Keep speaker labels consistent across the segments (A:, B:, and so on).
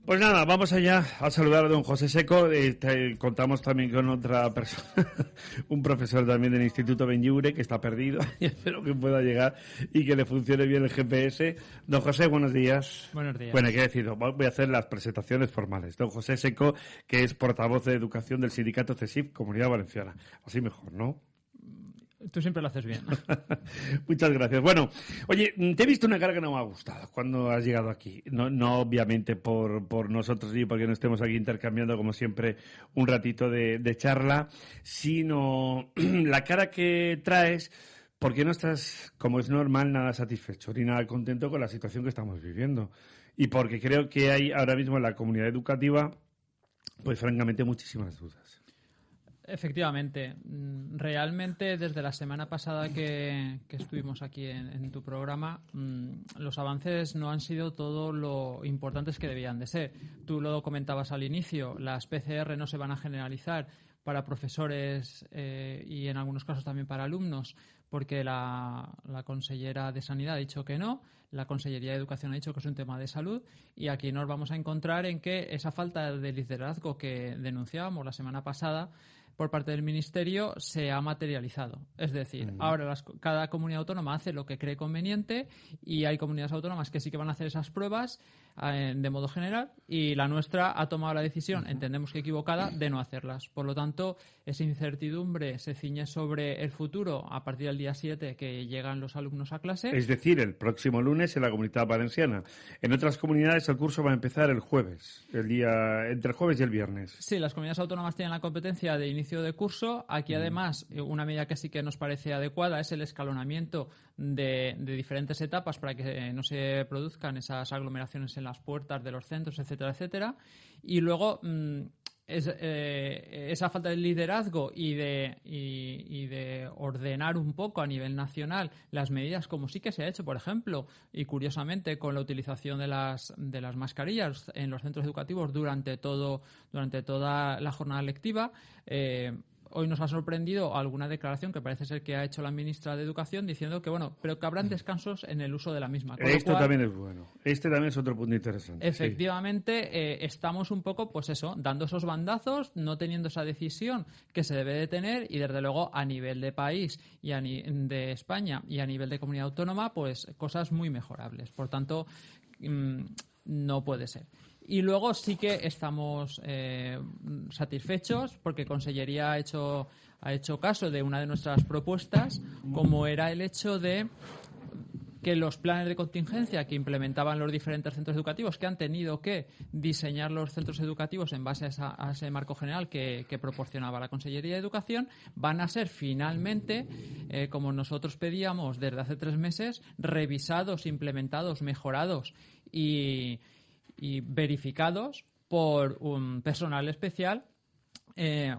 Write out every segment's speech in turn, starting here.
A: Pues nada, vamos allá a saludar a don José Seco. Contamos también con otra persona, un profesor también del Instituto Benlliure, que está perdido y espero que pueda llegar y que le funcione bien el GPS. Don José, buenos días.
B: Buenos días.
A: Bueno, ¿qué decir? Voy a hacer las presentaciones formales. Don José Seco, que es portavoz de Educación del sindicato CESIF, Comunidad Valenciana. Así mejor, ¿no?
B: Tú siempre lo haces bien.
A: Muchas gracias. Bueno, oye, te he visto una cara que no me ha gustado cuando has llegado aquí. No obviamente por nosotros ni porque no estemos aquí intercambiando, como siempre, un ratito de charla, sino la cara que traes porque no estás, como es normal, nada satisfecho ni nada contento con la situación que estamos viviendo. Y porque creo que hay ahora mismo en la comunidad educativa, pues francamente, muchísimas dudas.
B: Efectivamente, realmente desde la semana pasada que estuvimos aquí en tu programa, los avances no han sido todo lo importantes que debían de ser. Tú lo comentabas al inicio, las PCR no se van a generalizar para profesores y en algunos casos también para alumnos, porque la consellera de Sanidad ha dicho que no, la Consellería de Educación ha dicho que es un tema de salud y aquí nos vamos a encontrar en que esa falta de liderazgo que denunciábamos la semana pasada por parte del Ministerio se ha materializado. Es decir, ahora cada comunidad autónoma hace lo que cree conveniente y hay comunidades autónomas que sí que van a hacer esas pruebas de modo general y la nuestra ha tomado la decisión, entendemos que equivocada, de no hacerlas. Por lo tanto, esa incertidumbre se ciñe sobre el futuro a partir del día 7 que llegan los alumnos a clase.
A: Es decir, el próximo lunes en la Comunidad Valenciana. En otras comunidades el curso va a empezar el jueves, entre el jueves y el viernes.
B: Sí, las comunidades autónomas tienen la competencia de inicio de curso. Aquí, además, una medida que sí que nos parece adecuada es el escalonamiento de diferentes etapas para que no se produzcan esas aglomeraciones en las puertas de los centros, etcétera, etcétera. Y luego esa falta de liderazgo y de ordenar un poco a nivel nacional las medidas, como sí que se ha hecho, por ejemplo, y curiosamente con la utilización de las mascarillas en los centros educativos durante toda la jornada lectiva. Hoy nos ha sorprendido alguna declaración que parece ser que ha hecho la ministra de Educación diciendo que, pero que habrán descansos en el uso de la misma.
A: Esto también es bueno. Este también es otro punto interesante.
B: Efectivamente, estamos un poco, dando esos bandazos, no teniendo esa decisión que se debe de tener y, desde luego, a nivel de país y de España y a nivel de comunidad autónoma, pues cosas muy mejorables. Por tanto, no puede ser. Y luego sí que estamos satisfechos porque Consellería ha hecho caso de una de nuestras propuestas, como era el hecho de que los planes de contingencia que implementaban los diferentes centros educativos, que han tenido que diseñar los centros educativos en base a ese marco general que proporcionaba la Consellería de Educación, van a ser finalmente, como nosotros pedíamos desde hace 3 meses, revisados, implementados, mejorados y verificados por un personal especial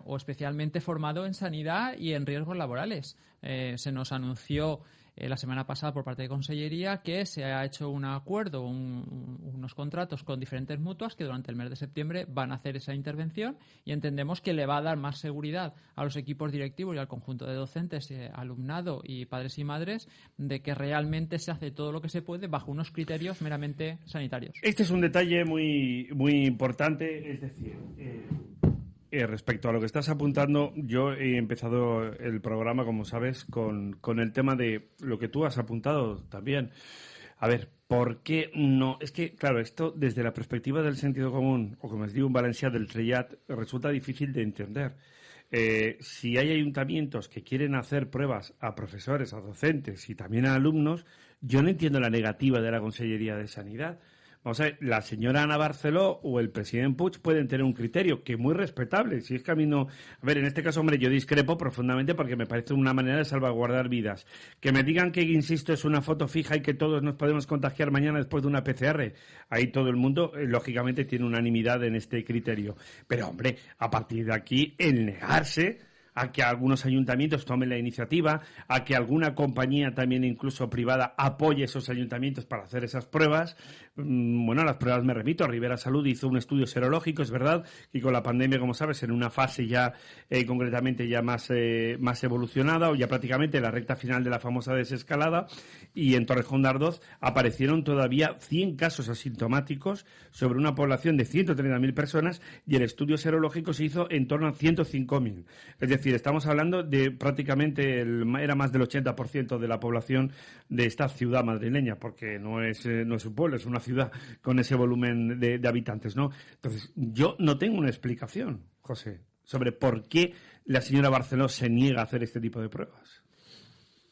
B: o especialmente formado en sanidad y en riesgos laborales. Se nos anunció la semana pasada por parte de Consellería que se ha hecho un acuerdo, unos contratos con diferentes mutuas que durante el mes de septiembre van a hacer esa intervención y entendemos que le va a dar más seguridad a los equipos directivos y al conjunto de docentes, alumnado y padres y madres de que realmente se hace todo lo que se puede bajo unos criterios meramente sanitarios.
A: Este es un detalle muy, muy importante, es decir... respecto a lo que estás apuntando, yo he empezado el programa, como sabes, con el tema de lo que tú has apuntado también. A ver, ¿por qué no? Es que, claro, esto desde la perspectiva del sentido común, o como les digo en Valencia, del trellat, resulta difícil de entender. Si hay ayuntamientos que quieren hacer pruebas a profesores, a docentes y también a alumnos, yo no entiendo la negativa de la Consellería de Sanidad. Vamos a ver, la señora Ana Barceló o el presidente Puig pueden tener un criterio que es muy respetable. Si es que a mí no... A ver, en este caso, hombre, yo discrepo profundamente porque me parece una manera de salvaguardar vidas. Que me digan que, insisto, es una foto fija y que todos nos podemos contagiar mañana después de una PCR. Ahí todo el mundo, lógicamente, tiene unanimidad en este criterio. Pero, hombre, a partir de aquí, el negarse a que algunos ayuntamientos tomen la iniciativa, a que alguna compañía también incluso privada apoye esos ayuntamientos para hacer esas pruebas. Bueno, a las pruebas me remito. Rivera Salud hizo un estudio serológico, es verdad, y con la pandemia, como sabes, en una fase ya concretamente ya más evolucionada, o ya prácticamente en la recta final de la famosa desescalada, y en Torrejón de Ardoz aparecieron todavía 100 casos asintomáticos sobre una población de 130.000 personas, y el estudio serológico se hizo en torno a 105.000. Es decir, estamos hablando de prácticamente, era más del 80% de la población de esta ciudad madrileña, porque no es un pueblo, es una ciudad con ese volumen de habitantes, ¿no? Entonces, yo no tengo una explicación, José, sobre por qué la señora Barceló se niega a hacer este tipo de pruebas.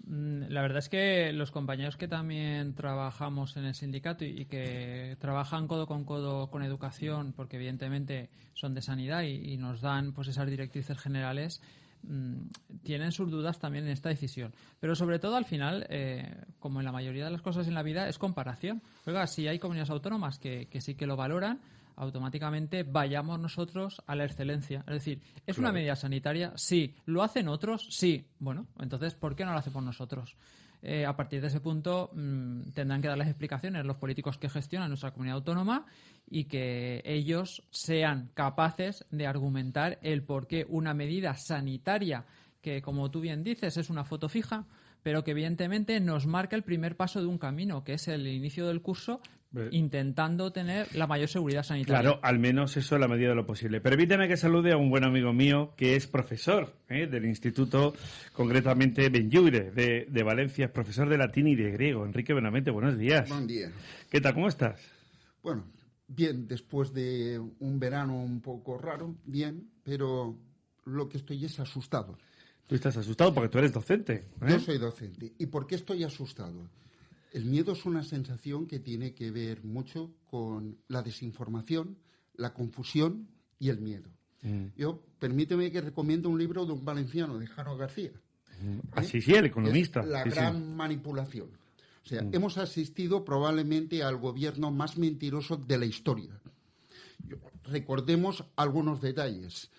B: La verdad es que los compañeros que también trabajamos en el sindicato y que trabajan codo con educación, porque evidentemente son de sanidad y nos dan pues esas directrices generales, tienen sus dudas también en esta decisión. Pero sobre todo al final, como en la mayoría de las cosas en la vida, es comparación. Oiga, si hay comunidades autónomas que sí que lo valoran, automáticamente vayamos nosotros a la excelencia. Es decir, ¿es una medida sanitaria? Sí. ¿Lo hacen otros? Sí. Bueno, entonces, ¿por qué no lo hacemos nosotros? A partir de ese punto tendrán que dar las explicaciones los políticos que gestionan nuestra comunidad autónoma y que ellos sean capaces de argumentar el por qué una medida sanitaria que, como tú bien dices, es una foto fija, pero que evidentemente nos marca el primer paso de un camino, que es el inicio del curso, intentando tener la mayor seguridad sanitaria.
A: Claro, al menos eso en la medida de lo posible. Permíteme que salude a un buen amigo mío que es profesor del Instituto, concretamente Benlliure, de Valencia, es profesor de latín y de griego. Enrique Benavente, buenos días.
C: Buen día.
A: ¿Qué tal? ¿Cómo estás?
C: Bueno, bien, después de un verano un poco raro, bien, pero lo que estoy es asustado.
A: Tú estás asustado porque tú eres docente.
C: Yo soy docente. ¿Y por qué estoy asustado? El miedo es una sensación que tiene que ver mucho con la desinformación, la confusión y el miedo. Permíteme que recomiendo un libro de un valenciano, de Jano García.
A: Así sí, el economista.
C: Es la gran manipulación. O sea, hemos asistido probablemente al gobierno más mentiroso de la historia. Recordemos algunos detalles.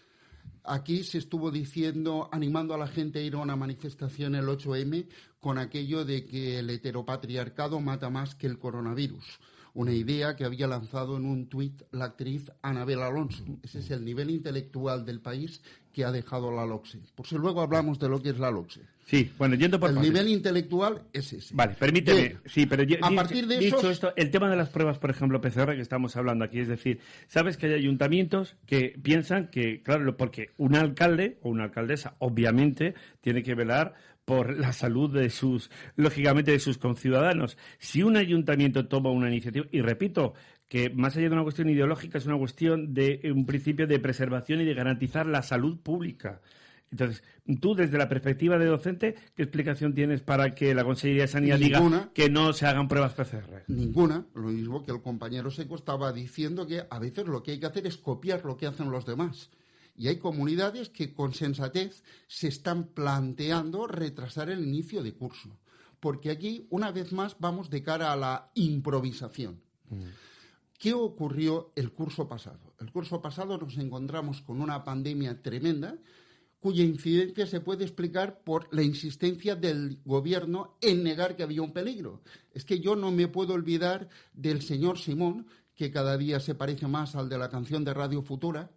C: Aquí se estuvo diciendo, animando a la gente a ir a una manifestación el 8M con aquello de que el heteropatriarcado mata más que el coronavirus. Una idea que había lanzado en un tuit la actriz Anabel Alonso. Ese es el nivel intelectual del país que ha dejado la LOCSE. Por si luego hablamos de lo que es la LOCSE.
A: Sí, bueno, yendo por partes.
C: El nivel intelectual es ese.
A: Vale, permíteme.
C: Bien.
A: Sí, pero
C: a partir de
A: dicho
C: esos...
A: esto, el tema de las pruebas, por ejemplo, PCR que estamos hablando aquí, es decir, sabes que hay ayuntamientos que piensan que, claro, porque un alcalde o una alcaldesa, obviamente, tiene que velar por la salud de lógicamente, de sus conciudadanos. Si un ayuntamiento toma una iniciativa, y repito, que más allá de una cuestión ideológica, es una cuestión de un principio de preservación y de garantizar la salud pública. Entonces, tú, desde la perspectiva de docente, ¿qué explicación tienes para que la Consellería de Sanidad diga que no se hagan pruebas PCR?
C: Ninguna. Lo mismo que el compañero Seco estaba diciendo, que a veces lo que hay que hacer es copiar lo que hacen los demás. Y hay comunidades que con sensatez se están planteando retrasar el inicio de curso. Porque aquí, una vez más, vamos de cara a la improvisación. ¿Qué ocurrió el curso pasado? El curso pasado nos encontramos con una pandemia tremenda, cuya incidencia se puede explicar por la insistencia del gobierno en negar que había un peligro. Es que yo no me puedo olvidar del señor Simón, que cada día se parece más al de la canción de Radio Futura,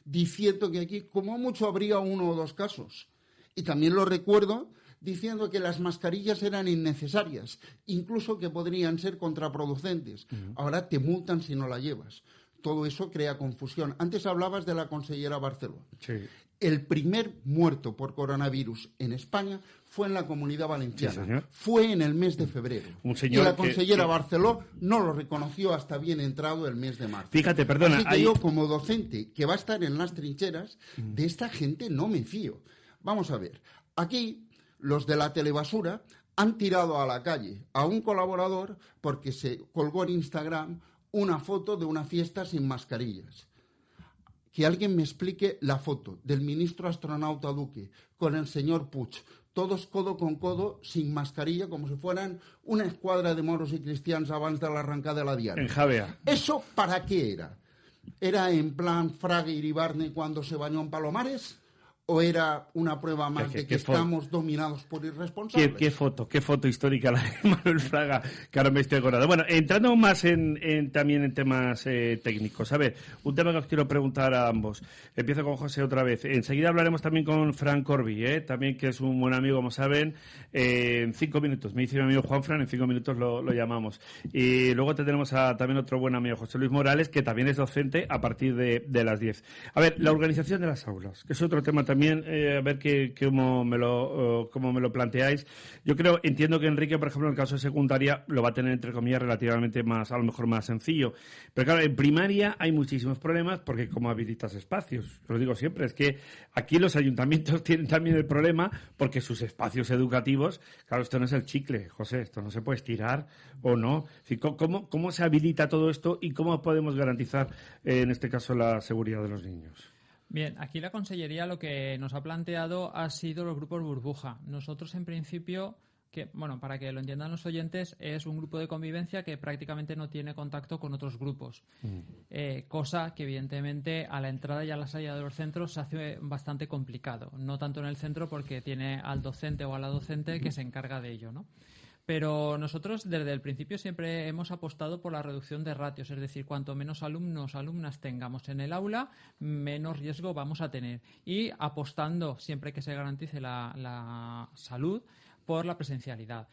C: diciendo que aquí como mucho habría 1 o 2 casos. Y también lo recuerdo diciendo que las mascarillas eran innecesarias, incluso que podrían ser contraproducentes. Ahora te multan si no la llevas. Todo eso crea confusión. Antes hablabas de la consellera Barceló.
A: Sí.
C: El primer muerto por coronavirus en España fue en la Comunidad Valenciana.
A: Sí,
C: fue en el mes de febrero.
A: Un señor
C: y la consellera Barceló no lo reconoció hasta bien entrado el mes de marzo.
A: Fíjate, perdona.
C: Así que yo, como docente que va a estar en las trincheras, de esta gente no me fío. Vamos a ver. Aquí, los de la telebasura han tirado a la calle a un colaborador porque se colgó en Instagram una foto de una fiesta sin mascarillas. Que alguien me explique la foto del ministro astronauta Duque con el señor Puig, todos codo con codo, sin mascarilla, como si fueran una escuadra de moros y cristians abans de l'arrencada de la diana.
A: En Javea.
C: ¿Eso para qué era? ¿Era en plan Fraga y Iribarne cuando se bañó en Palomares? ¿O era una prueba más de que estamos dominados por irresponsables?
A: Qué foto histórica la de Manuel Fraga, que ahora me estoy acordando. Bueno, entrando más también en temas técnicos. A ver, un tema que os quiero preguntar a ambos. Empiezo con José otra vez. Enseguida hablaremos también con Fran Corby, también que es un buen amigo, como saben, en 5 minutos. Me dice mi amigo Juan Fran, en 5 minutos lo llamamos. Y luego tendremos también otro buen amigo, José Luis Morales, que también es docente a partir de las 10. A ver, la organización de las aulas, que es otro tema también, a ver cómo me lo planteáis. Yo entiendo que Enrique, por ejemplo, en el caso de secundaria, lo va a tener, entre comillas, relativamente más, a lo mejor más sencillo. Pero claro, en primaria hay muchísimos problemas porque ¿cómo habilitas espacios? Lo digo siempre, es que aquí los ayuntamientos tienen también el problema porque sus espacios educativos, claro, esto no es el chicle, José, esto no se puede estirar o no. Es decir, ¿cómo se habilita todo esto y cómo podemos garantizar, en este caso, la seguridad de los niños?
B: Bien, aquí la Consellería lo que nos ha planteado ha sido los grupos burbuja. Nosotros, en principio, para que lo entiendan los oyentes, es un grupo de convivencia que prácticamente no tiene contacto con otros grupos. Cosa que, evidentemente, a la entrada y a la salida de los centros se hace bastante complicado. No tanto en el centro porque tiene al docente o a la docente que se encarga de ello, ¿no? Pero nosotros desde el principio siempre hemos apostado por la reducción de ratios, es decir, cuanto menos alumnas tengamos en el aula, menos riesgo vamos a tener. Y apostando, siempre que se garantice la salud, por la presencialidad.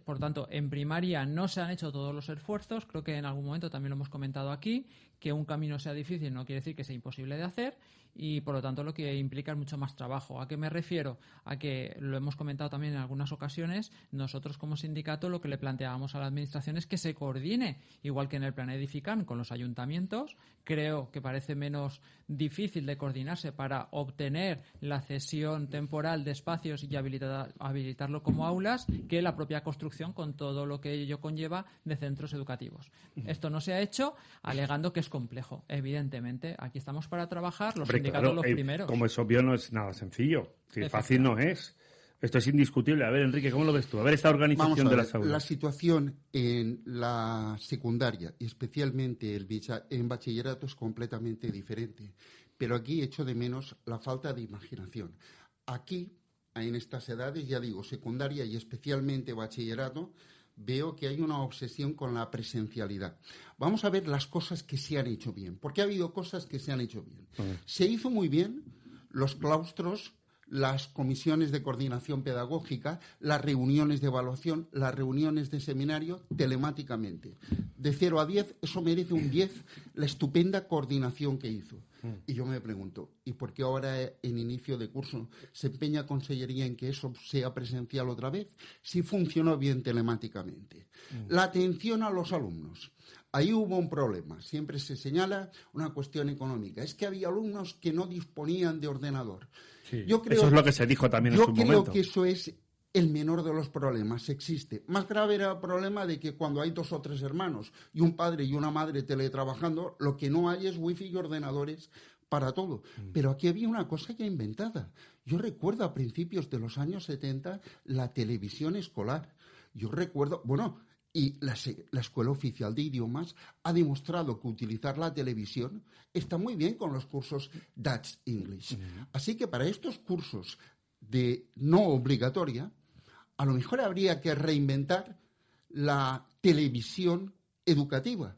B: Por tanto, en primaria no se han hecho todos los esfuerzos, creo que en algún momento también lo hemos comentado aquí, que un camino sea difícil no quiere decir que sea imposible de hacer y, por lo tanto, lo que implica es mucho más trabajo. ¿A qué me refiero? A que, lo hemos comentado también en algunas ocasiones, nosotros como sindicato lo que le planteábamos a la Administración es que se coordine, igual que en el Plan Edifican, con los ayuntamientos. Creo que parece menos difícil de coordinarse para obtener la cesión temporal de espacios y habilitarlo como aulas que la propia construcción con todo lo que ello conlleva de centros educativos. Esto no se ha hecho, alegando que es complejo. Evidentemente, aquí estamos para trabajar, los sindicatos los primeros.
A: Como es obvio, no es nada sencillo. Fácil no es. Esto es indiscutible. A ver, Enrique, ¿cómo lo ves tú? A ver, esta organización de las aulas.
C: La situación en la secundaria y especialmente en bachillerato es completamente diferente. Pero aquí echo de menos la falta de imaginación. Aquí, en estas edades, ya digo, secundaria y especialmente bachillerato, veo que hay una obsesión con la presencialidad. Vamos a ver las cosas que se han hecho bien, porque ha habido cosas que se han hecho bien. Se hizo muy bien los claustros, las comisiones de coordinación pedagógica, las reuniones de evaluación, las reuniones de seminario telemáticamente. De 0 a 10, eso merece un 10, la estupenda coordinación que hizo. Y yo me pregunto, ¿y por qué ahora en inicio de curso se empeña Consellería en que eso sea presencial otra vez? Si funcionó bien telemáticamente. La atención a los alumnos. Ahí hubo un problema. Siempre se señala una cuestión económica. Es que había alumnos que no disponían de ordenador.
A: Sí, eso es lo que se dijo también en su momento.
C: Yo creo que eso es el menor de los problemas. Existe. Más grave era el problema de que cuando hay 2 o 3 hermanos y un padre y una madre teletrabajando, lo que no hay es wifi y ordenadores para todo. Pero aquí había una cosa ya inventada. Yo recuerdo a principios de los años 70 la televisión escolar. Yo recuerdo, y la Escuela Oficial de Idiomas ha demostrado que utilizar la televisión está muy bien con los cursos Dutch English. Así que para estos cursos de no obligatoria, a lo mejor habría que reinventar la televisión educativa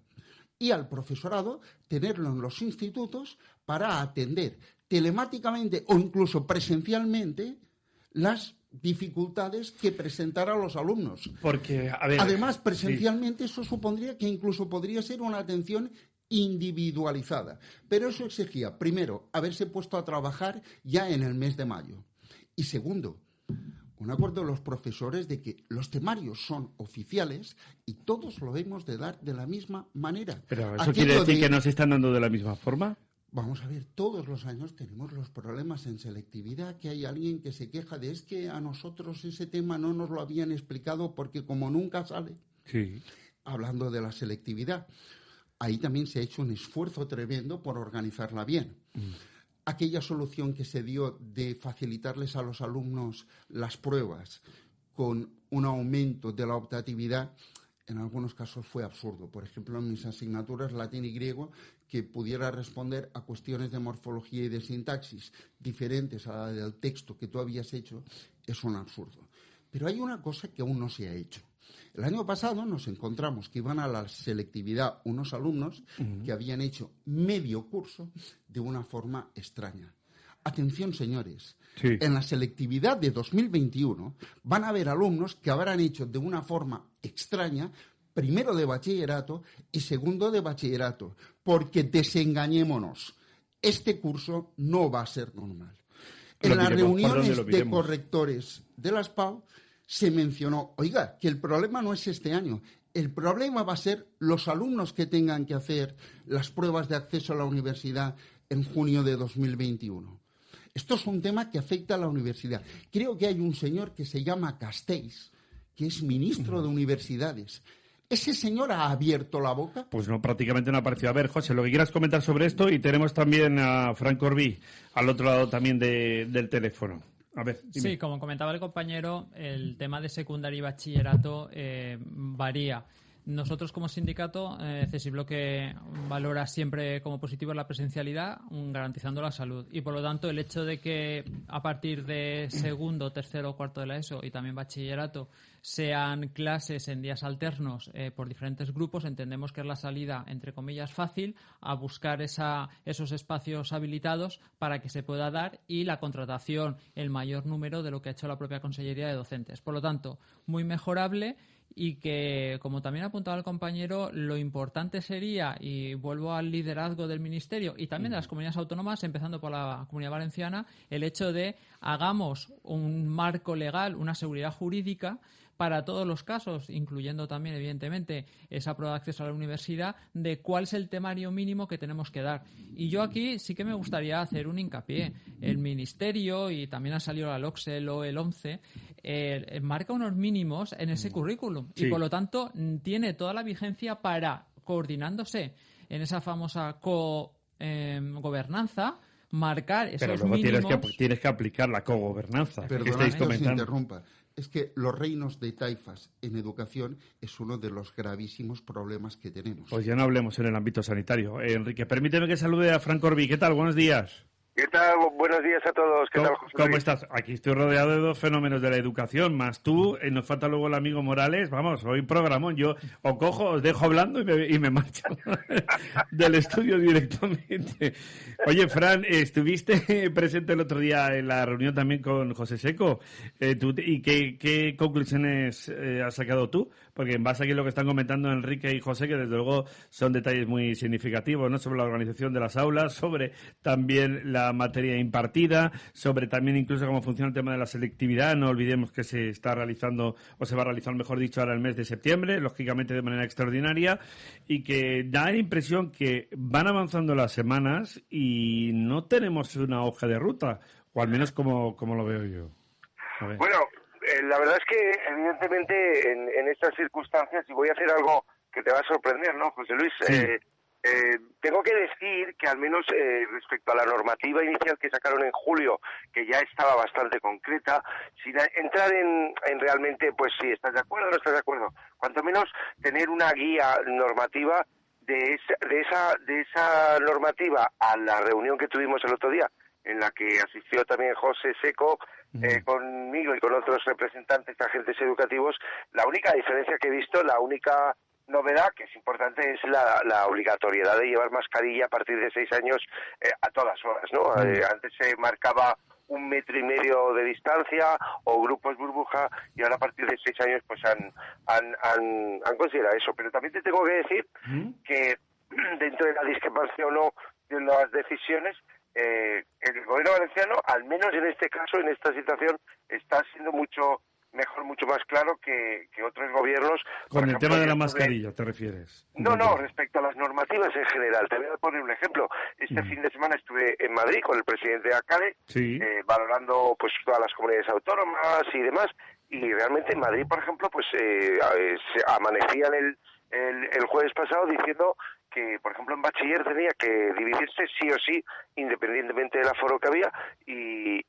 C: y al profesorado tenerlo en los institutos para atender telemáticamente o incluso presencialmente las dificultades que presentara a los alumnos.
A: Porque, a ver,
C: además, presencialmente eso supondría que incluso podría ser una atención individualizada. Pero eso exigía, primero, haberse puesto a trabajar ya en el mes de mayo. Y segundo, un acuerdo de los profesores de que los temarios son oficiales y todos lo hemos de dar de la misma manera.
A: ¿Pero eso quiere decir que no se están dando de la misma forma?
C: Vamos a ver, todos los años tenemos los problemas en selectividad, que hay alguien que se queja de es que a nosotros ese tema no nos lo habían explicado porque como nunca sale.
A: Sí.
C: Hablando de la selectividad, ahí también se ha hecho un esfuerzo tremendo por organizarla bien. Aquella solución que se dio de facilitarles a los alumnos las pruebas con un aumento de la optatividad, en algunos casos fue absurdo. Por ejemplo, en mis asignaturas latín y griego, que pudiera responder a cuestiones de morfología y de sintaxis diferentes a la del texto que tú habías hecho, es un absurdo. Pero hay una cosa que aún no se ha hecho. El año pasado nos encontramos que iban a la selectividad unos alumnos que habían hecho medio curso de una forma extraña. Atención, señores. Sí. En la selectividad de 2021 van a haber alumnos que habrán hecho de una forma extraña primero de bachillerato y segundo de bachillerato, porque desengañémonos, este curso no va a ser normal. En las reuniones de correctores de las PAU se mencionó, oiga, que el problema no es este año, el problema va a ser los alumnos que tengan que hacer las pruebas de acceso a la universidad en junio de 2021. Esto es un tema que afecta a la universidad. Creo que hay un señor que se llama Castells, que es ministro de universidades. ¿Ese señor ha abierto la boca?
A: Pues no, prácticamente no ha aparecido. A ver, José, lo que quieras comentar sobre esto, y tenemos también a Fran Corbí al otro lado también del teléfono. A ver, dime.
B: Sí, como comentaba el compañero, el tema de secundaria y bachillerato varía. Nosotros como sindicato, CESIBloque valora siempre como positivo la presencialidad, garantizando la salud. Y por lo tanto, el hecho de que a partir de segundo, tercero o cuarto de la ESO y también bachillerato sean clases en días alternos por diferentes grupos, entendemos que es la salida, entre comillas, fácil a buscar esos espacios habilitados para que se pueda dar, y la contratación, el mayor número de lo que ha hecho la propia Consellería de Docentes. Por lo tanto, muy mejorable. Y que, como también apuntaba el compañero, lo importante sería, y vuelvo al liderazgo del Ministerio y también de las comunidades autónomas, empezando por la Comunidad Valenciana, el hecho de hagamos un marco legal, una seguridad jurídica para todos los casos, incluyendo también, evidentemente, esa prueba de acceso a la universidad, de cuál es el temario mínimo que tenemos que dar. Y yo aquí sí que me gustaría hacer un hincapié. El Ministerio, y también ha salido la LOCSE, el 11, marca unos mínimos en ese currículum. Sí. Y, por lo tanto, tiene toda la vigencia para, coordinándose en esa famosa gobernanza, marcar esos mínimos.
A: Pero luego tienes que aplicar la cogobernanza.
C: Perdona que os interrumpa. Es que los reinos de taifas en educación es uno de los gravísimos problemas que tenemos.
A: Pues ya no hablemos en el ámbito sanitario. Enrique, permíteme que salude a Fran Corbí. ¿Qué tal? Buenos días.
D: ¿Qué tal? Buenos días a todos. ¿Qué tal, José Luis?
A: ¿Cómo estás? Aquí estoy rodeado de dos fenómenos de la educación, más tú, nos falta luego el amigo Morales. Vamos, hoy programón. Yo os cojo, os dejo hablando y me marcho del estudio directamente. Oye, Fran, estuviste presente el otro día en la reunión también con José Seco. ¿Y qué conclusiones has sacado tú? Porque en base a lo que están comentando Enrique y José, que desde luego son detalles muy significativos, ¿no? Sobre la organización de las aulas, sobre también la materia impartida, sobre también incluso cómo funciona el tema de la selectividad. No olvidemos que se está realizando, o se va a realizar, mejor dicho, ahora el mes de septiembre, lógicamente de manera extraordinaria, y que da la impresión que van avanzando las semanas y no tenemos una hoja de ruta, o al menos como lo veo yo.
D: Bueno, la verdad es que evidentemente en estas circunstancias, y voy a hacer algo que te va a sorprender, ¿no, José Luis? Sí. Tengo que decir que al menos respecto a la normativa inicial que sacaron en julio, que ya estaba bastante concreta, sin entrar en realmente, pues si estás de acuerdo o no estás de acuerdo, cuanto menos tener una guía normativa de esa normativa a la reunión que tuvimos el otro día, en la que asistió también José Seco, conmigo y con otros representantes de agentes educativos. La única diferencia que he visto, la única novedad que es importante, es la obligatoriedad de llevar mascarilla a partir de 6 años a todas horas, ¿no? Antes se marcaba 1,5 metros de distancia o grupos burbuja, y ahora a partir de 6 años pues han considerado eso. Pero también te tengo que decir que dentro de la discrepancia o no de las decisiones, el gobierno valenciano, al menos en este caso, en esta situación, está siendo mucho mejor, mucho más claro que otros gobiernos.
A: Con el tema de la mascarilla, ¿te refieres?
D: No, respecto a las normativas en general. Te voy a poner un ejemplo. Este fin de semana estuve en Madrid con el presidente de ACADE, valorando pues todas las comunidades autónomas y demás, y realmente en Madrid, por ejemplo, pues se amanecían el jueves pasado diciendo que, por ejemplo, en bachiller tenía que dividirse sí o sí, independientemente del aforo que había, y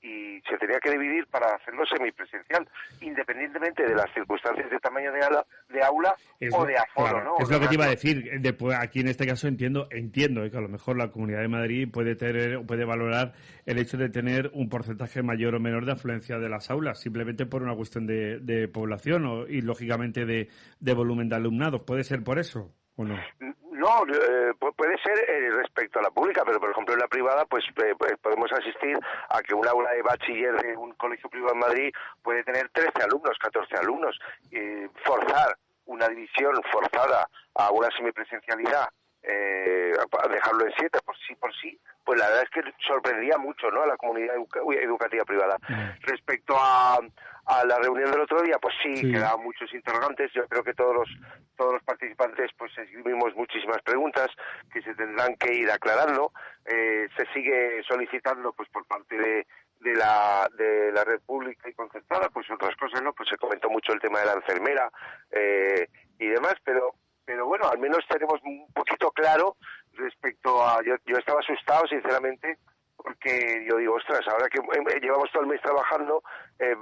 D: se tenía que dividir para hacerlo semipresencial, independientemente de las circunstancias de tamaño de aula o de aforo,
A: claro,
D: ¿no?
A: Es lo que te iba a decir. Después, aquí en este caso entiendo que a lo mejor la Comunidad de Madrid puede valorar el hecho de tener un porcentaje mayor o menor de afluencia de las aulas, simplemente por una cuestión de población y, lógicamente, de volumen de alumnados. ¿Puede ser por eso o no?
D: No, puede ser respecto a la pública, pero por ejemplo en la privada pues podemos asistir a que un aula de bachiller de un colegio privado en Madrid puede tener 13 alumnos, 14 alumnos. Forzar una división forzada a una semipresencialidad, dejarlo en 7 por sí, pues la verdad es que sorprendía mucho, ¿no?, a la comunidad educativa privada. Respecto a la reunión del otro día, pues sí, quedaban muchos interrogantes. Yo creo que todos los participantes pues escribimos muchísimas preguntas que se tendrán que ir aclarando. Se sigue solicitando pues por parte de la red pública y concertada pues otras cosas, ¿no? Pues se comentó mucho el tema de la enfermera y demás, pero bueno, al menos tenemos un poquito claro respecto a... Yo estaba asustado, sinceramente, porque yo digo, ostras, ahora que llevamos todo el mes trabajando,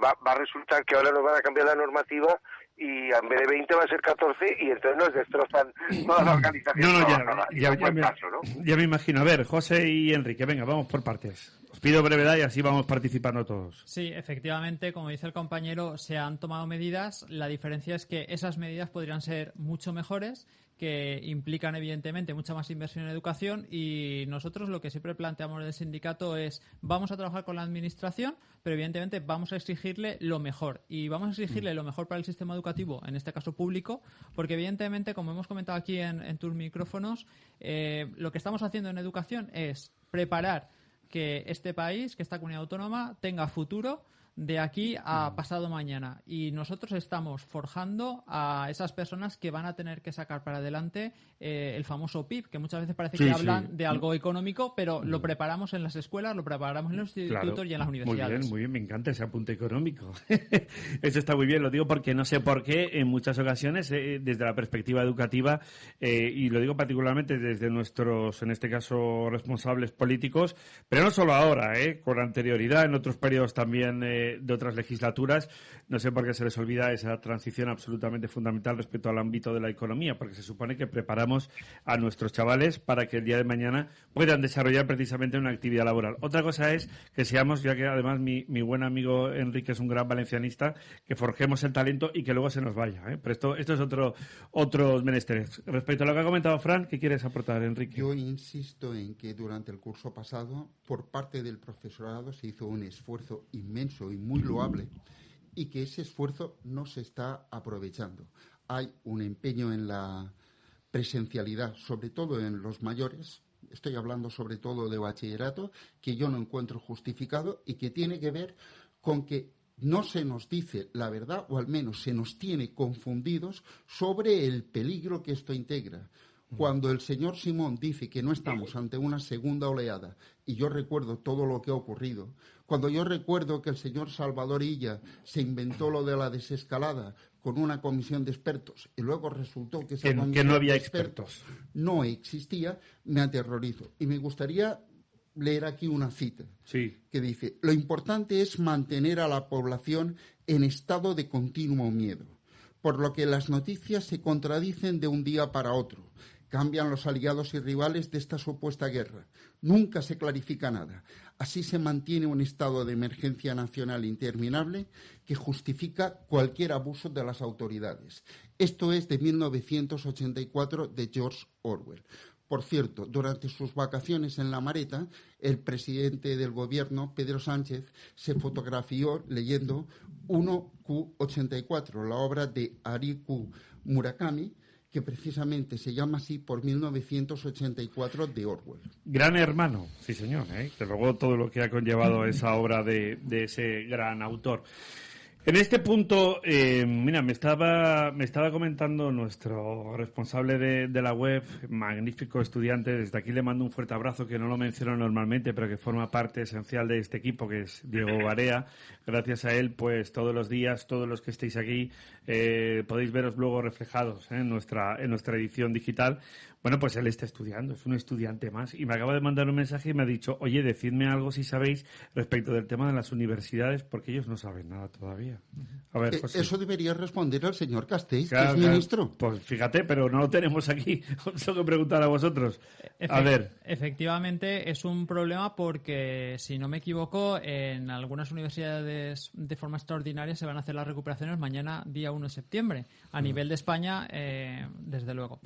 D: va a resultar que ahora nos van a cambiar la normativa y en vez de 20 va a ser 14 y entonces nos destrozan toda la organización.
A: Ya me imagino. A ver, José y Enrique, venga, vamos por partes. Os pido brevedad y así vamos participando todos.
B: Sí, efectivamente, como dice el compañero, se han tomado medidas. La diferencia es que esas medidas podrían ser mucho mejores, que implican evidentemente mucha más inversión en educación, y nosotros lo que siempre planteamos en el sindicato es: vamos a trabajar con la administración, pero evidentemente vamos a exigirle lo mejor, y vamos a exigirle lo mejor para el sistema educativo, en este caso público, porque evidentemente, como hemos comentado aquí en tus micrófonos, lo que estamos haciendo en educación es preparar que este país, que esta comunidad autónoma, tenga futuro de aquí a pasado mañana, y nosotros estamos forjando a esas personas que van a tener que sacar para adelante el famoso PIB, que muchas veces parece que hablan de algo económico, pero lo preparamos en las escuelas, lo preparamos en los institutos y en las universidades.
A: Muy bien, me encanta ese apunte económico. Eso está muy bien, lo digo porque no sé por qué en muchas ocasiones, desde la perspectiva educativa, y lo digo particularmente desde nuestros, en este caso, responsables políticos, pero no solo ahora, con anterioridad, en otros periodos también de otras legislaturas, no sé por qué se les olvida esa transición absolutamente fundamental respecto al ámbito de la economía, porque se supone que preparamos a nuestros chavales para que el día de mañana puedan desarrollar precisamente una actividad laboral. Otra cosa es que seamos, ya que además mi buen amigo Enrique es un gran valencianista, que forjemos el talento y que luego se nos vaya, pero esto es otros menesteres. Respecto a lo que ha comentado Fran, ¿qué quieres aportar, Enrique?
C: Yo insisto en que durante el curso pasado, por parte del profesorado, se hizo un esfuerzo inmenso y muy loable, y que ese esfuerzo no se está aprovechando. Hay un empeño en la presencialidad, sobre todo en los mayores, estoy hablando sobre todo de bachillerato, que yo no encuentro justificado y que tiene que ver con que no se nos dice la verdad, o al menos se nos tiene confundidos sobre el peligro que esto integra. Cuando el señor Simón dice que no estamos ante una segunda oleada, y yo recuerdo todo lo que ha ocurrido, cuando yo recuerdo que el señor Salvador Illa se inventó lo de la desescalada con una comisión de expertos y luego resultó que esa comisión
A: no había
C: de expertos no existía, me aterrorizo. Y me gustaría leer aquí una cita que dice: lo importante es mantener a la población en estado de continuo miedo, por lo que las noticias se contradicen de un día para otro. Cambian los aliados y rivales de esta supuesta guerra. Nunca se clarifica nada. Así se mantiene un estado de emergencia nacional interminable que justifica cualquier abuso de las autoridades. Esto es de 1984 de George Orwell. Por cierto, durante sus vacaciones en La Mareta, el presidente del gobierno, Pedro Sánchez, se fotografió leyendo 1Q84, la obra de Haruki Murakami, que precisamente se llama así por 1984 de Orwell.
A: Gran Hermano, sí señor, que luego todo lo que ha conllevado esa obra de ese gran autor. En este punto, mira, me estaba comentando nuestro responsable de la web, magnífico estudiante, desde aquí le mando un fuerte abrazo, que no lo menciono normalmente, pero que forma parte esencial de este equipo, que es Diego Barea. Gracias a él, pues todos los días, todos los que estéis aquí, podéis veros luego reflejados en nuestra edición digital. Bueno, pues él está estudiando, es un estudiante más. Y me acaba de mandar un mensaje y me ha dicho, oye, decidme algo si sabéis respecto del tema de las universidades, porque ellos no saben nada todavía. A ver, José.
C: Eso debería responder al señor Castells,
A: Claro,
C: que es ministro.
A: Pues fíjate, pero no lo tenemos aquí. Os tengo que preguntar a vosotros. A ver.
B: Efectivamente, es un problema porque, si no me equivoco, en algunas universidades de forma extraordinaria se van a hacer las recuperaciones mañana, día 1 de septiembre. A nivel de España, desde luego.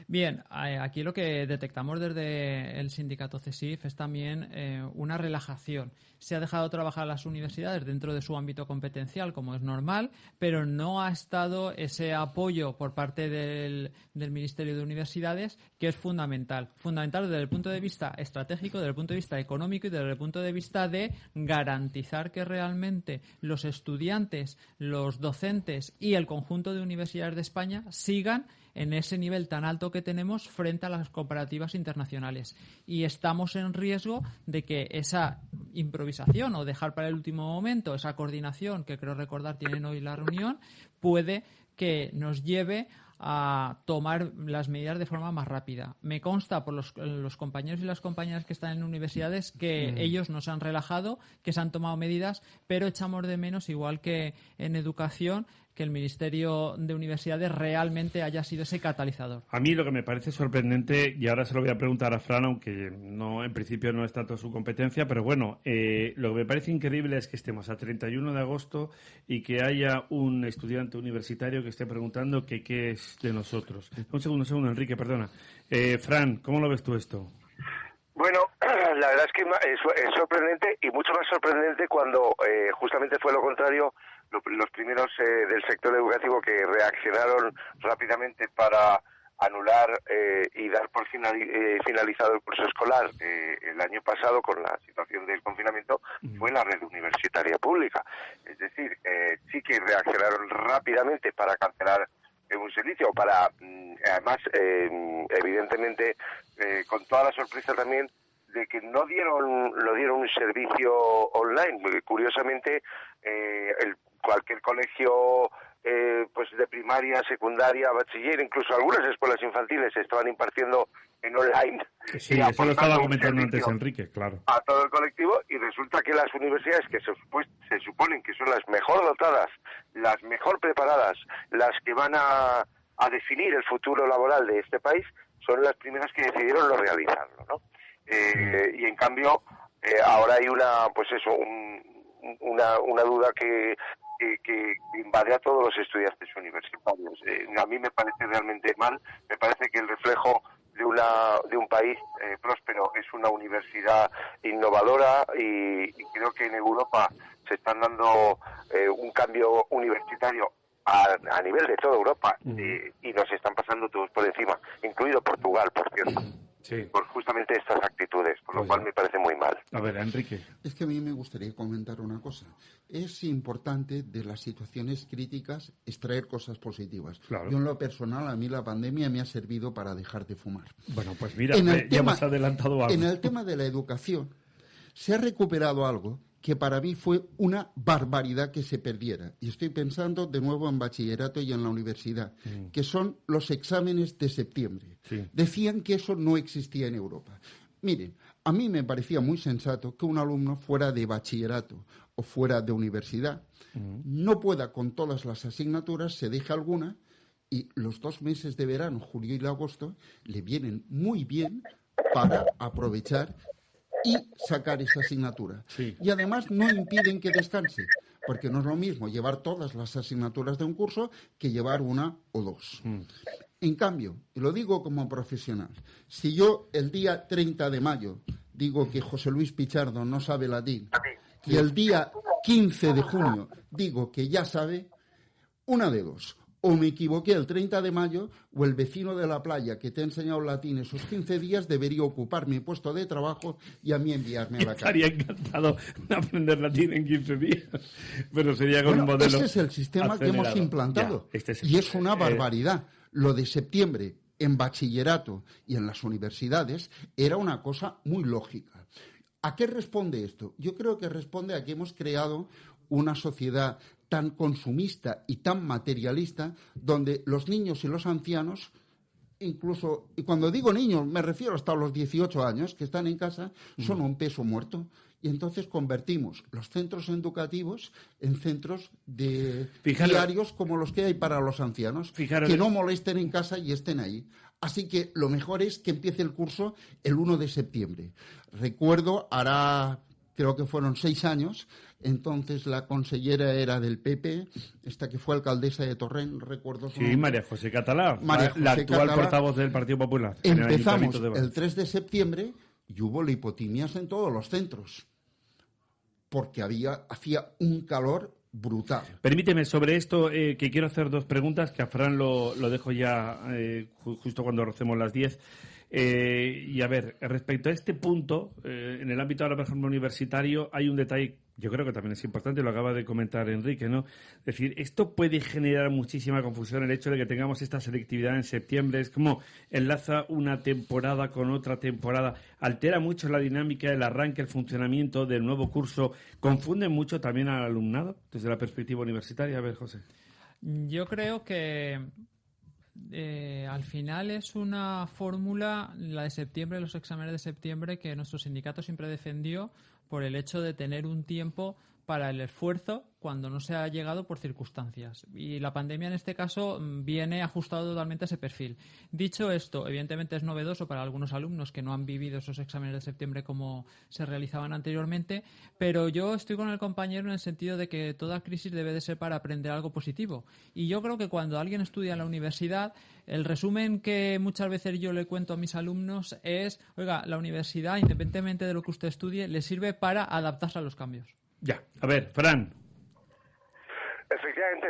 B: Bien, aquí lo que detectamos desde el sindicato CESIF es también una relajación. Se ha dejado trabajar a las universidades dentro de su ámbito competencial, como es normal, pero no ha estado ese apoyo por parte del Ministerio de Universidades, que es fundamental. Fundamental desde el punto de vista estratégico, desde el punto de vista económico y desde el punto de vista de garantizar que realmente los estudiantes, los docentes y el conjunto de universidades de España sigan en ese nivel tan alto que tenemos frente a las comparativas internacionales. Y estamos en riesgo de que esa improvisación o dejar para el último momento esa coordinación que creo recordar tienen hoy la reunión puede que nos lleve a tomar las medidas de forma más rápida. Me consta por los compañeros y las compañeras que están en universidades que ellos no se han relajado, que se han tomado medidas, pero echamos de menos, igual que en educación, que el Ministerio de Universidades realmente haya sido ese catalizador.
A: A mí lo que me parece sorprendente, y ahora se lo voy a preguntar a Fran, aunque no, en principio no es tanto su competencia, pero bueno, lo que me parece increíble es que estemos a 31 de agosto y que haya un estudiante universitario que esté preguntando que qué es de nosotros. Un segundo, Enrique, perdona. Fran, ¿cómo lo ves tú esto?
D: Bueno, la verdad es que es sorprendente, y mucho más sorprendente cuando justamente fue lo contrario. Los primeros del sector educativo que reaccionaron rápidamente para anular y dar por finalizado el curso escolar el año pasado con la situación del confinamiento fue la red universitaria pública. Es decir, sí que reaccionaron rápidamente para cancelar un servicio, para además evidentemente con toda la sorpresa también de que no dieron un servicio online, porque curiosamente cualquier colegio pues de primaria, secundaria, bachiller, incluso algunas escuelas infantiles se estaban impartiendo en online.
A: Sí, eso lo estaba comentando antes Enrique, claro.
D: A todo el colectivo, y resulta que las universidades que se suponen que son las mejor dotadas, las mejor preparadas, las que van a definir el futuro laboral de este país, son las primeras que decidieron no realizarlo, ¿no? Y en cambio ahora hay una duda que invade a todos los estudiantes universitarios. A mí me parece realmente mal. Me parece que el reflejo de un país próspero es una universidad innovadora, y creo que en Europa se están dando un cambio universitario a nivel de toda Europa, y nos están pasando todos por encima, incluido Portugal, por cierto.
A: Sí.
D: Por justamente estas actitudes, por lo cual me parece muy mal.
A: A ver, Enrique.
C: Es que a mí me gustaría comentar una cosa. Es importante de las situaciones críticas extraer cosas positivas.
A: Claro.
C: Yo en lo personal, a mí la pandemia me ha servido para dejar de fumar.
A: Bueno, pues mira, ya hemos adelantado algo.
C: En el tema de la educación se ha recuperado algo que para mí fue una barbaridad que se perdiera. Y estoy pensando de nuevo en bachillerato y en la universidad, que son los exámenes de septiembre.
A: Sí.
C: Decían que eso no existía en Europa. Miren, a mí me parecía muy sensato que un alumno fuera de bachillerato o fuera de universidad no pueda con todas las asignaturas, se deje alguna, y los 2 meses de verano, julio y agosto, le vienen muy bien para aprovechar y sacar esa asignatura.
A: Sí.
C: Y además no impiden que descanse, porque no es lo mismo llevar todas las asignaturas de un curso que llevar una o 2. En cambio, y lo digo como profesional, si yo el día 30 de mayo digo que José Luis Pichardo no sabe latín, y el día 15 de junio digo que ya sabe, una de dos: o me equivoqué el 30 de mayo, o el vecino de la playa que te ha enseñado latín esos 15 días debería ocupar mi puesto de trabajo y a mí enviarme a la calle.
A: Estaría encantado de aprender latín en 15 días, pero sería con un modelo
C: Ese es el sistema
A: acelerado.
C: que hemos implantado.
A: Ya,
C: y es una barbaridad. Lo de septiembre en bachillerato y en las universidades era una cosa muy lógica. ¿A qué responde esto? Yo creo que responde a que hemos creado una sociedad tan consumista y tan materialista, donde los niños y los ancianos incluso, y cuando digo niños, me refiero hasta los 18 años, que están en casa, son un peso muerto. Y entonces convertimos los centros educativos en centros diarios como los que hay para los ancianos, que no molesten en casa y estén ahí. Así que lo mejor es que empiece el curso el 1 de septiembre. Recuerdo, creo que fueron 6 años, entonces la consellera era del PP, esta que fue alcaldesa de Torrent, recuerdo su nombre.
A: María José Catalá,
C: la
A: actual portavoz del Partido Popular.
C: Empezamos el 3 de septiembre y hubo lipotimias en todos los centros, porque hacía un calor brutal.
A: Permíteme, sobre esto, que quiero hacer 2 preguntas, que a Fran lo dejo ya justo cuando rocemos las 10. Y a ver, respecto a este punto, en el ámbito ahora, por ejemplo, universitario, hay un detalle, yo creo que también es importante, lo acaba de comentar Enrique, ¿no? Es decir, esto puede generar muchísima confusión, el hecho de que tengamos esta selectividad en septiembre, es como enlaza una temporada con otra temporada, altera mucho la dinámica, el arranque, el funcionamiento del nuevo curso, confunde mucho también al alumnado desde la perspectiva universitaria. A ver, José.
B: Yo creo que al final es una fórmula, la de septiembre, los exámenes de septiembre, que nuestro sindicato siempre defendió por el hecho de tener un tiempo para el esfuerzo cuando no se ha llegado por circunstancias. Y la pandemia en este caso viene ajustado totalmente a ese perfil. Dicho esto, evidentemente es novedoso para algunos alumnos que no han vivido esos exámenes de septiembre como se realizaban anteriormente, pero yo estoy con el compañero en el sentido de que toda crisis debe de ser para aprender algo positivo. Y yo creo que cuando alguien estudia en la universidad, el resumen que muchas veces yo le cuento a mis alumnos es, oiga, la universidad, independientemente de lo que usted estudie, le sirve para adaptarse a los cambios.
A: Ya, a ver, Fran.
D: Efectivamente,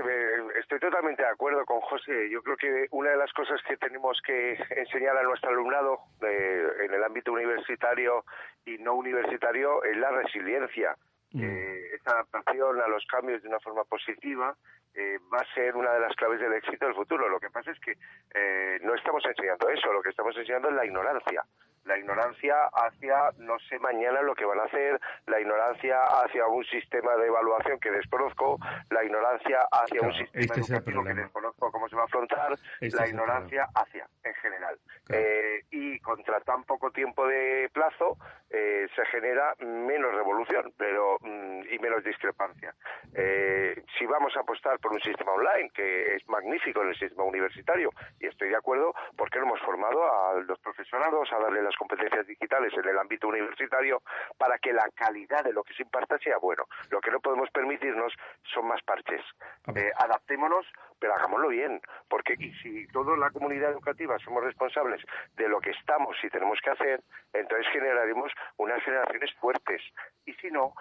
D: estoy totalmente de acuerdo con José. Yo creo que una de las cosas que tenemos que enseñar a nuestro alumnado en el ámbito universitario y no universitario es la resiliencia. Esa adaptación a los cambios de una forma positiva va a ser una de las claves del éxito del futuro. Lo que pasa es que no estamos enseñando eso, lo que estamos enseñando es la ignorancia. La ignorancia hacia no sé mañana lo que van a hacer, la ignorancia hacia un sistema de evaluación que desconozco, la ignorancia hacia un sistema educativo que desconozco cómo se va a afrontar, la ignorancia hacia, en general. Y contra tan poco tiempo de plazo se genera menos revolución y menos discrepancia. Si vamos a apostar por un sistema online, que es magnífico en el sistema universitario, y estoy de acuerdo, porque no hemos formado a los profesorados a darle las competencias digitales en el ámbito universitario para que la calidad de lo que se imparta sea bueno. Lo que no podemos permitirnos son más parches. Adaptémonos, pero hagámoslo bien, porque si toda la comunidad educativa somos responsables de lo que estamos y tenemos que hacer, entonces generaremos unas generaciones fuertes, y si no,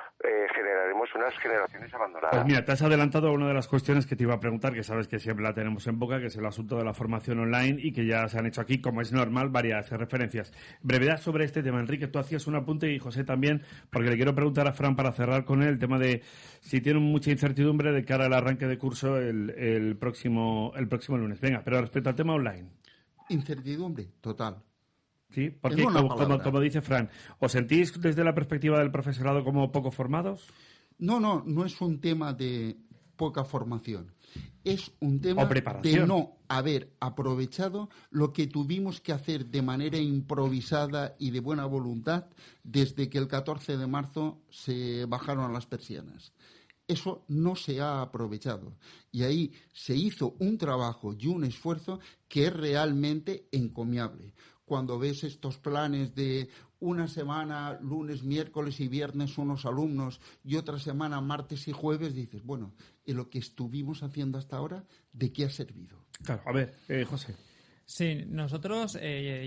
D: generaremos unas generaciones abandonadas.
A: Pues mira, te has adelantado a una de las cuestiones que te iba a preguntar, que sabes que siempre la tenemos en boca, que es el asunto de la formación online, y que ya se han hecho aquí, como es normal, varias referencias. Brevedad sobre este tema. Enrique, tú hacías un apunte, y José también, porque le quiero preguntar a Fran para cerrar con él el tema de si tienen mucha incertidumbre de cara al arranque de curso el próximo lunes. Venga, pero respecto al tema online.
C: Incertidumbre total.
A: Sí, porque como dice Fran, ¿os sentís desde la perspectiva del profesorado como poco formados?
C: No es un tema de poca formación. Es un tema
A: de
C: no haber aprovechado lo que tuvimos que hacer de manera improvisada y de buena voluntad desde que el 14 de marzo se bajaron las persianas. Eso no se ha aprovechado. Y ahí se hizo un trabajo y un esfuerzo que es realmente encomiable. Cuando ves estos planes de una semana, lunes, miércoles y viernes unos alumnos y otra semana, martes y jueves, dices, bueno, ¿y lo que estuvimos haciendo hasta ahora, de qué ha servido?
A: Claro, a ver, José.
B: Sí, nosotros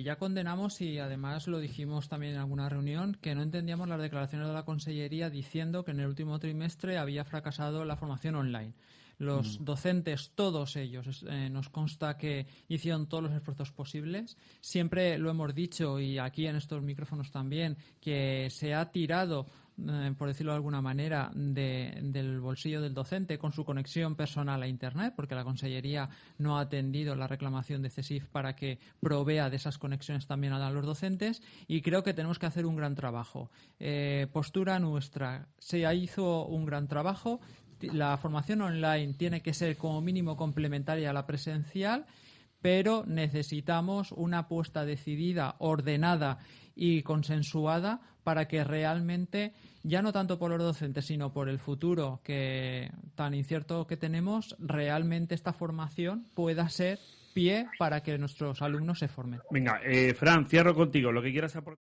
B: ya condenamos, y además lo dijimos también en alguna reunión, que no entendíamos las declaraciones de la Consellería diciendo que en el último trimestre había fracasado la formación online. Los docentes, todos ellos, nos consta que hicieron todos los esfuerzos posibles. Siempre lo hemos dicho, y aquí en estos micrófonos también, que se ha tirado, por decirlo de alguna manera, del bolsillo del docente con su conexión personal a Internet, porque la Consellería no ha atendido la reclamación de CESIF para que provea de esas conexiones también a los docentes, y creo que tenemos que hacer un gran trabajo. Postura nuestra, se hizo un gran trabajo. La formación online tiene que ser como mínimo complementaria a la presencial, pero necesitamos una apuesta decidida, ordenada y consensuada para que realmente, ya no tanto por los docentes, sino por el futuro que tan incierto que tenemos, realmente esta formación pueda ser pie para que nuestros alumnos se formen.
A: Venga, Fran, cierro contigo. Lo que quieras aportar.